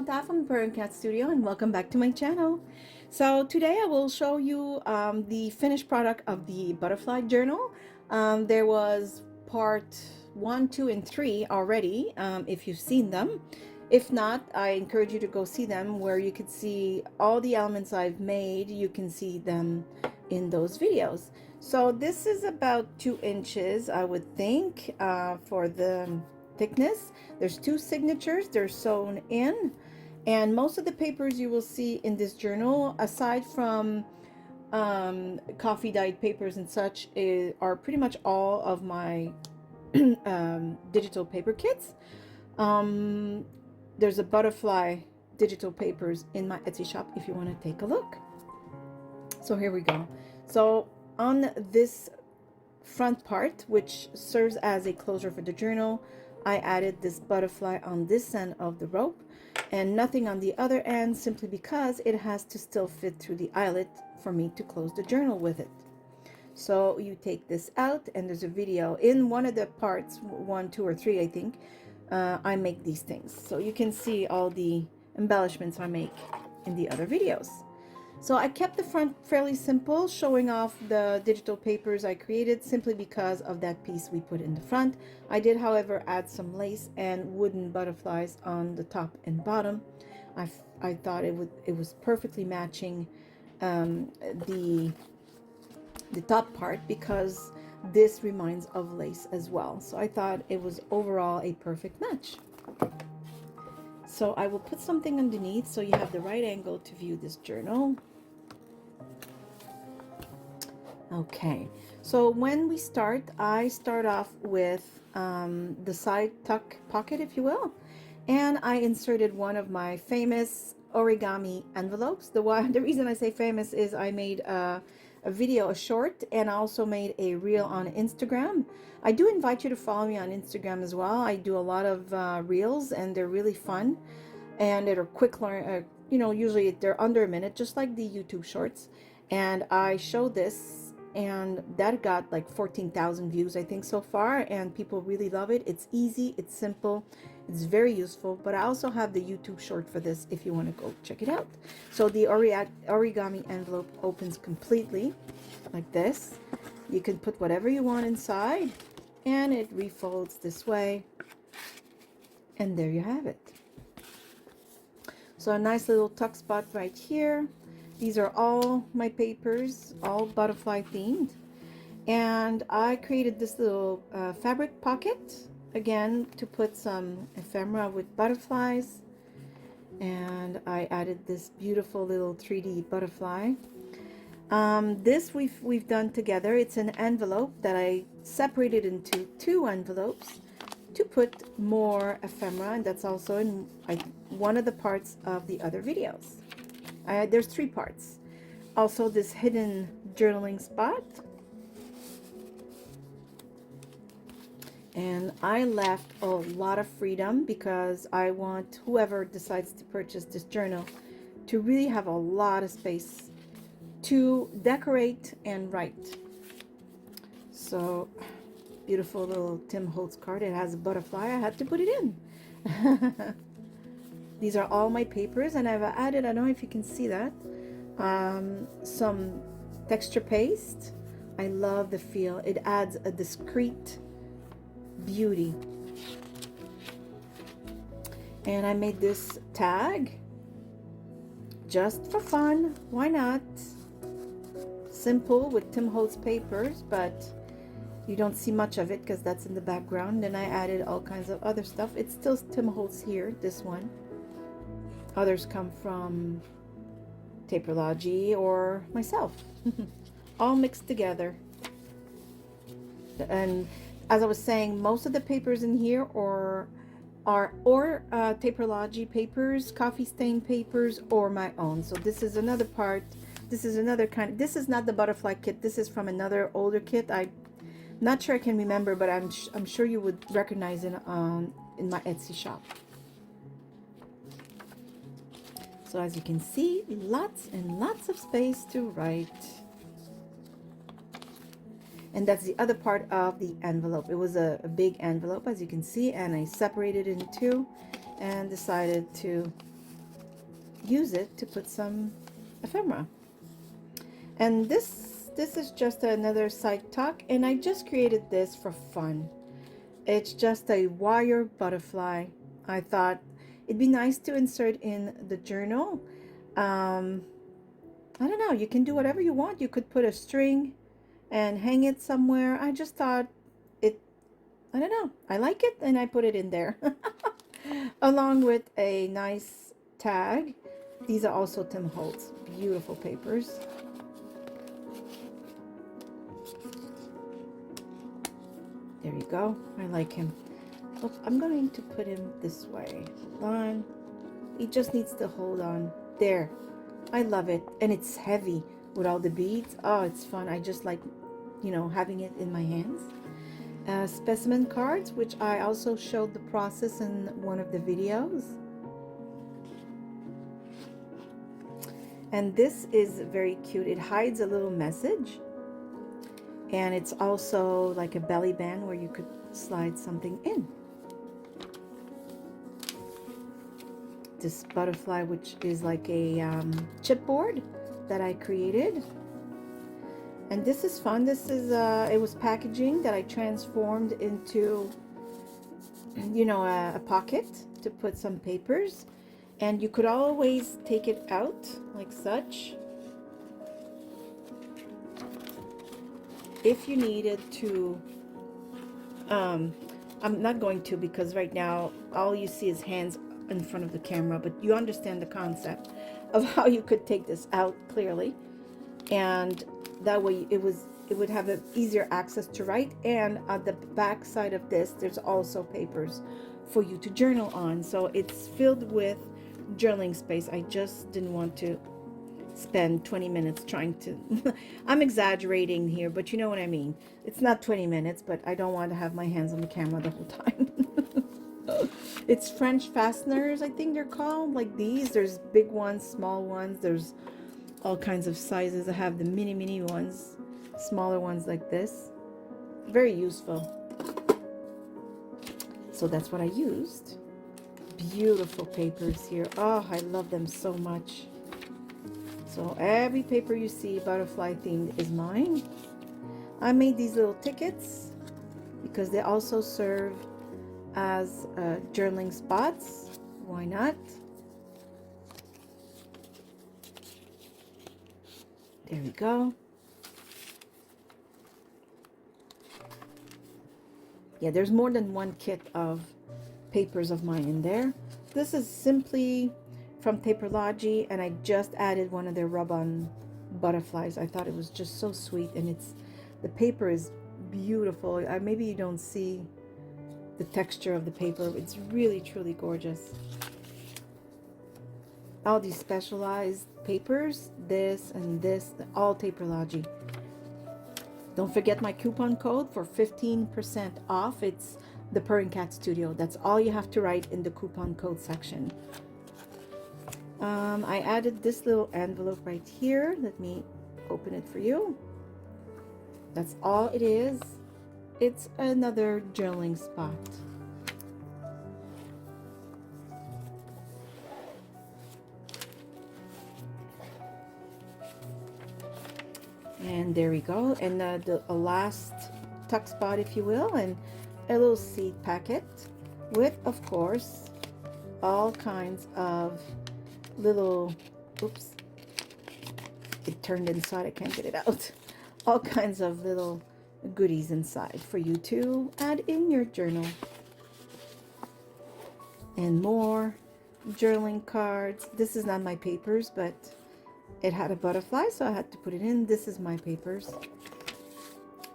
Samantha from the Purr Cat Studio, and welcome back to my channel. So today I will show you the finished product of the butterfly journal. There was part 1, 2, and 3 already, if you've seen them. If not, I encourage you to go see them, where you could see all the elements I've made. You can see them in those videos. So this is about 2 inches, I would think, for the thickness. There's 2 signatures, they're sewn in, and most of the papers you will see in this journal, aside from coffee dyed papers and such, are pretty much all of my digital paper kits. There's a butterfly digital papers in my Etsy shop if you want to take a look. So here we go. So on this front part, which serves as a closure for the journal, I added this butterfly on this end of the rope and nothing on the other end, simply because it has to still fit through the eyelet for me to close the journal with it. So you take this out, and there's a video in one of the parts, 1, 2, or 3, I think. I make these things, so you can see all the embellishments I make in the other videos. So I kept the front fairly simple, showing off the digital papers I created simply because of that piece we put in the front. I did, however, add some lace and wooden butterflies on the top and bottom. I thought it was perfectly matching the top part, because this reminds of lace as well. So I thought it was overall a perfect match. So I will put something underneath so you have the right angle to view this journal. Okay, so when we start, I start off with the side tuck pocket, if you will, and I inserted one of my famous origami envelopes. The reason I say famous is I made a video, a short, and I also made a reel on Instagram. I do invite you to follow me on Instagram as well. I do a lot of reels, and they're really fun, and they're quick learn. Usually they're under a minute, just like the YouTube shorts. And I show this, and that got like 14,000 views, I think, so far, and people really love it. It's easy, it's simple, it's very useful. But I also have the YouTube short for this if you want to go check it out. So the origami envelope opens completely like this. You can put whatever you want inside, and it refolds this way, and there you have it. So a nice little tuck spot right here. These are all my papers, all butterfly themed. And I created this little fabric pocket, again, to put some ephemera with butterflies. And I added this beautiful little 3D butterfly. This we've done together. It's an envelope that I separated into 2 envelopes to put more ephemera, and that's also in one of the parts of the other videos. There's 3 parts. Also, this hidden journaling spot. And I left a lot of freedom because I want whoever decides to purchase this journal to really have a lot of space to decorate and write. So, beautiful little Tim Holtz card. It has a butterfly. I had to put it in. These are all my papers, and I've added, I don't know if you can see that, some texture paste. I love the feel. It adds a discreet beauty. And I made this tag just for fun. Why not? Simple with Tim Holtz papers, but you don't see much of it because that's in the background. And I added all kinds of other stuff. It's still Tim Holtz here, this one. Others come from Taperlogy or myself. All mixed together. And as I was saying, most of the papers in here are Taperlogy papers, coffee stain papers, or my own. So this is another part. This is another kind. This is not the butterfly kit. This is from another older kit. I'm not sure I can remember, but I'm sure you would recognize it in my Etsy shop. So as you can see, lots and lots of space to write. And that's the other part of the envelope. It was a big envelope, as you can see, and I separated it in 2 and decided to use it to put some ephemera. And this is just another side tuck, and I just created this for fun. It's just a wire butterfly. I thought it'd be nice to insert in the journal. um, I don't know, you can do whatever you want. You could put a string and hang it somewhere. I just thought it, I don't know, I like it and I put it in there. Along with a nice tag. These are also Tim Holtz beautiful papers. There you go. I like him. Oh, I'm going to put him this way. Hold on. He just needs to hold on. There. I love it. And it's heavy with all the beads. Oh, it's fun. I just like, you know, having it in my hands. Specimen cards, which I also showed the process in one of the videos. And this is very cute. It hides a little message. And it's also like a belly band where you could slide something in. This butterfly, which is like a chipboard that I created. And this is fun. This is it was packaging that I transformed into, you know, a pocket to put some papers. And you could always take it out like such if you needed to. I'm not going to, because right now all you see is hands in front of the camera, but you understand the concept of how you could take this out clearly, and that way it would have an easier access to write. And on the back side of this, there's also papers for you to journal on, so it's filled with journaling space. I just didn't want to spend 20 minutes trying to I'm exaggerating here, but you know what I mean. It's not 20 minutes, but I don't want to have my hands on the camera the whole time. It's French fasteners, I think they're called, like these. There's big ones, small ones, there's all kinds of sizes. I have the mini ones, smaller ones like this. Very useful. So that's what I used. Beautiful papers here. Oh, I love them so much. So every paper you see butterfly themed is mine. I made these little tickets because they also serve as journaling spots. Why not? There we go. Yeah, there's more than one kit of papers of mine in there. This is simply from Paperlogy, and I just added one of their rub-on butterflies. I thought it was just so sweet, and the paper is beautiful. Maybe you don't see the texture of the paper. It's really truly gorgeous. All these specialized papers, this and this, all Paperlogy. Don't forget my coupon code for 15% off. It's the Purring Cat Studio. That's all you have to write in the coupon code section. I added this little envelope right here. Let me open it for you. That's all it is. It's another journaling spot. And there we go. And a last tuck spot, if you will, and a little seed packet with, of course, all kinds of little, oops, it turned inside, I can't get it out. All kinds of little goodies inside for you to add in your journal. And more journaling cards. This is not my papers, but it had a butterfly, so I had to put it in. This is my papers.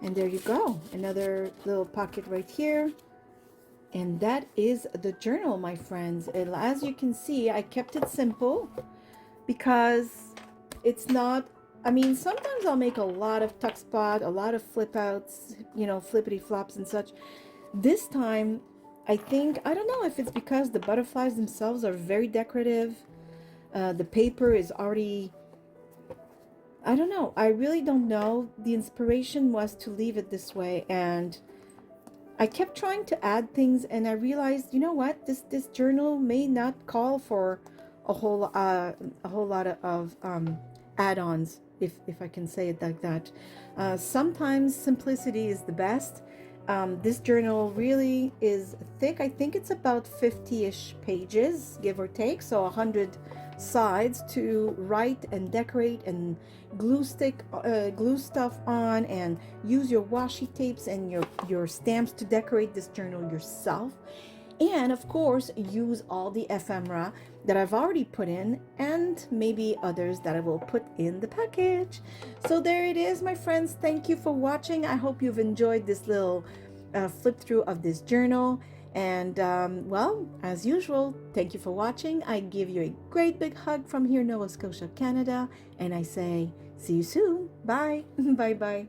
And there you go. Another little pocket right here. And that is the journal, my friends. And as you can see, I kept it simple because it's not, I mean, sometimes I'll make a lot of tuck spot, a lot of flip outs, you know, flippity flops and such. This time, I think, I don't know if it's because the butterflies themselves are very decorative. The paper is already, I don't know. I really don't know. The inspiration was to leave it this way, and I kept trying to add things, and I realized, you know what, this journal may not call for a whole lot of add-ons, if I can say it like that. Sometimes simplicity is the best. This journal really is thick. I think it's about 50-ish pages, give or take, so 100 sides to write and decorate and glue stuff on, and use your washi tapes and your stamps to decorate this journal yourself. And of course, use all the ephemera that I've already put in, and maybe others that I will put in the package. So there it is, my friends. Thank you for watching. I hope you've enjoyed this little flip through of this journal. And well, as usual, thank you for watching. I give you a great big hug from here, Nova Scotia, Canada. And I say, see you soon. Bye. Bye bye.